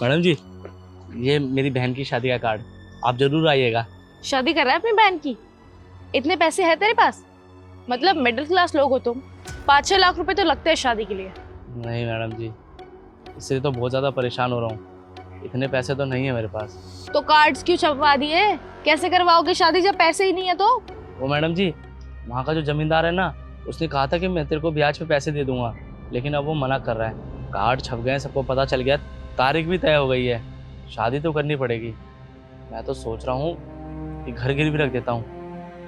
Madam जी, ये मेरी बहन की शादी का कार्ड, आप जरूर आइएगा। शादी कर रहा है अपनी बहन की? इतने पैसे है तेरे पास? मतलब मिडिल क्लास लोग हो तुम। 5-6 लाख रुपए तो लगते हैं शादी के लिए। नहीं मैडम जी, इससे तो बहुत ज़्यादा परेशान हो रहा हूँ, इतने पैसे तो नहीं है मेरे पास। तो कार्ड्स क्यों छपवा दिए? कैसे करवाओगे शादी जब पैसे ही नहीं है तो? वो मैडम जी, वहाँ का जो जमींदार है ना, उसने कहा था कि मैं तेरे को ब्याज पे पैसे दे दूंगा, लेकिन अब वो मना कर रहा है। कार्ड छप गए, सबको पता चल गया, तारीख भी तय हो गई है, शादी तो करनी पड़ेगी। मैं तो सोच रहा हूँ कि घर गिरवी रख देता हूँ,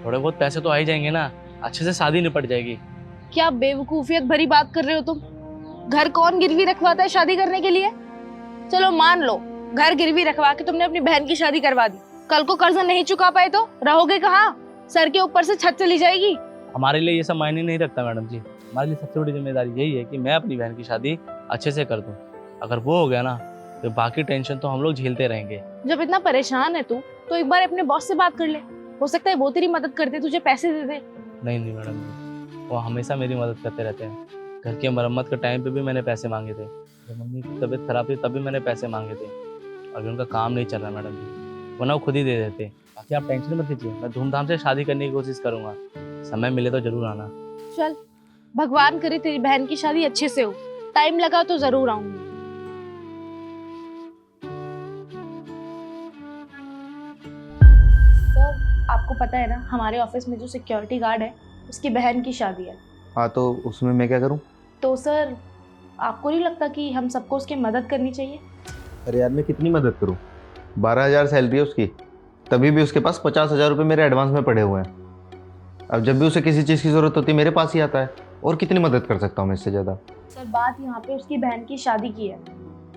थोड़े बहुत पैसे तो आ ही जाएंगे ना, अच्छे से शादी निपट जाएगी। क्या बेवकूफियत भरी बात कर रहे हो तुम? घर कौन गिरवी रखवाता है शादी करने के लिए? चलो मान लो घर गिरवी रखवा के तुमने अपनी बहन की शादी करवा दी, कल को कर्जा नहीं चुका पाए तो रहोगे कहाँ? सर के ऊपर से छत चली जाएगी। हमारे लिए ये सब मायने नहीं रखता मैडम जी, हमारे लिए सबसे बड़ी जिम्मेदारी यही है कि मैं अपनी बहन की शादी अच्छे से कर दूं। अगर वो हो गया ना, तो बाकी टेंशन तो हम लोग झेलते रहेंगे। जब इतना परेशान है तू, तो एक बार अपने बॉस से बात कर ले, हो सकता है वो तेरी मदद कर दे, तुझे पैसे दे दे। नहीं मैडम जी, वो हमेशा मेरी मदद करते रहते हैं। घर की मरम्मत के टाइम पे भी मैंने पैसे मांगे थे, जब मम्मी की तबीयत खराब थी तब भी मैंने पैसे मांगे थे। अभी उनका काम नहीं चल रहा मैडम जी, वरना वो खुद ही दे देते। बाकी आप टेंशन मत लीजिए, मैं धूमधाम से शादी करने की कोशिश करूंगा, समय मिले तो जरूर आना। चल, भगवान करे तेरी बहन की शादी अच्छे से हो, टाइम लगा तो जरूर आऊंगी। सर, आपको पता है ना हमारे ऑफिस में जो सिक्योरिटी गार्ड है उसकी बहन की शादी है। हाँ, तो उसमें मैं क्या करूँ? तो सर, आपको नहीं लगता कि हम सबको उसकी मदद करनी चाहिए? अरे यार, मैं कितनी मदद करूँ? 12,000 सैलरी है उसकी, तभी भी उसके पास 50,000 रुपये मेरे एडवांस में पड़े हुए हैं। अब जब भी उसे किसी चीज़ की ज़रूरत होती है मेरे पास ही आता है, और कितनी मदद कर सकता हूँ मैं इससे ज़्यादा? सर, बात यहाँ पे उसकी बहन की शादी की है,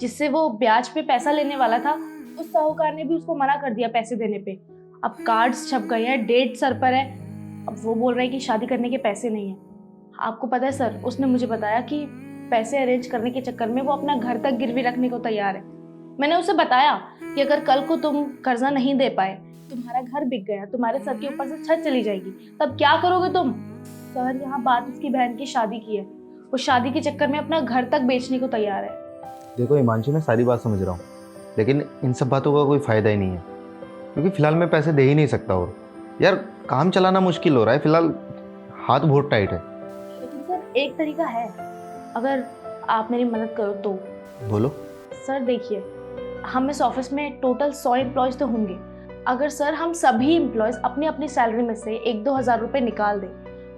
जिससे वो ब्याज पे पैसा लेने वाला था। उस साहूकार ने भी उसको मना कर दिया पैसे देने पे। अब कार्ड्स छप गए हैं, डेट सर पर है, अब वो बोल रहा है कि शादी करने के पैसे नहीं है। आपको पता है सर, उसने मुझे बताया कि पैसे अरेंज करने के चक्कर में वो अपना घर तक गिरवी रखने को तैयार है। मैंने उसे बताया कि अगर कल को तुम कर्जा नहीं दे पाए, तुम्हारा घर बिक गया, तुम्हारे सर के ऊपर से छत चली जाएगी, तब क्या करोगे तुम? सर, यहाँ बात उसकी बहन की शादी की है, वो शादी के चक्कर में अपना घर तक बेचने को तैयार है। देखो हिमांशु, मैं सारी बात समझ रहा हूँ, लेकिन इन सब बातों का कोई फ़ायदा ही नहीं है, क्योंकि फ़िलहाल मैं पैसे दे ही नहीं सकता। और यार, काम चलाना मुश्किल हो रहा है, फ़िलहाल हाथ बहुत टाइट है। लेकिन सर, एक तरीका है, अगर आप मेरी मदद करो तो। बोलो। सर देखिए, हम इस ऑफिस में टोटल 100 एम्प्लॉयज़ तो होंगे। अगर सर हम सभी एम्प्लॉयज़ अपनी अपनी सैलरी में से 1-2 हज़ार रुपये निकाल दें,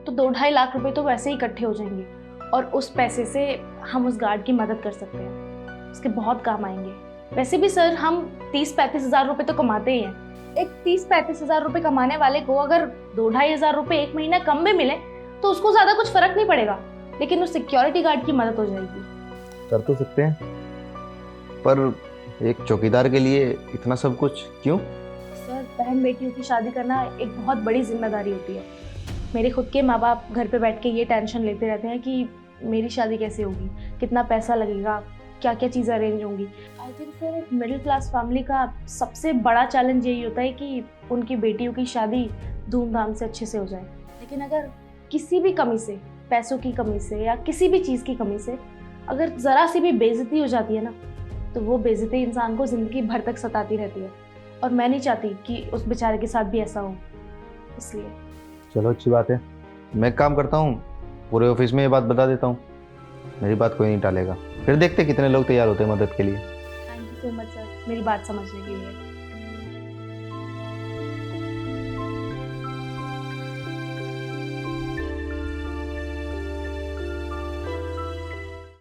तो 2-2.5 लाख रुपए तो वैसे ही इकट्ठे हो जाएंगे, और उस पैसे से हम उस गार्ड की मदद कर सकते हैं, उसके बहुत काम आएंगे। वैसे भी सर, हम 30-35 हज़ार रुपये तो कमाते ही हैं। एक 30-35 हज़ार रुपये कमाने वाले को अगर 2-2.5 हज़ार रुपये एक महीना कम भी मिले तो उसको ज़्यादा कुछ फ़र्क नहीं पड़ेगा, लेकिन उस सिक्योरिटी गार्ड की मदद हो जाएगी। कर तो सकते हैं, पर एक चौकीदार के लिए इतना सब कुछ क्यों? सर, बहन बेटियों की शादी करना एक बहुत बड़ी जिम्मेदारी होती है। मेरे खुद के माँ बाप घर पे बैठ के ये टेंशन लेते रहते हैं कि मेरी शादी कैसे होगी, कितना पैसा लगेगा, क्या क्या चीज़ें अरेंज होंगी। आई थिंक सर, एक मिडिल क्लास फैमिली का सबसे बड़ा चैलेंज यही होता है कि उनकी बेटियों की शादी धूमधाम से अच्छे से हो जाए। लेकिन अगर किसी भी कमी से, पैसों की कमी से या किसी भी चीज़ की कमी से अगर ज़रा सी भी बेइज्जती हो जाती है ना, तो वो बेइज्जती इंसान को ज़िंदगी भर तक सताती रहती है, और मैं नहीं चाहती कि उस बेचारे के साथ भी ऐसा हो। इसलिए चलो, अच्छी बात है, मैं एक काम करता हूँ, पूरे ऑफिस में ये बात बता देता हूँ, मेरी बात कोई नहीं टालेगा। फिर देखते कितने लोग तैयार होते हैं मदद के लिए। Thank you so much sir, मेरी बात समझने के लिए।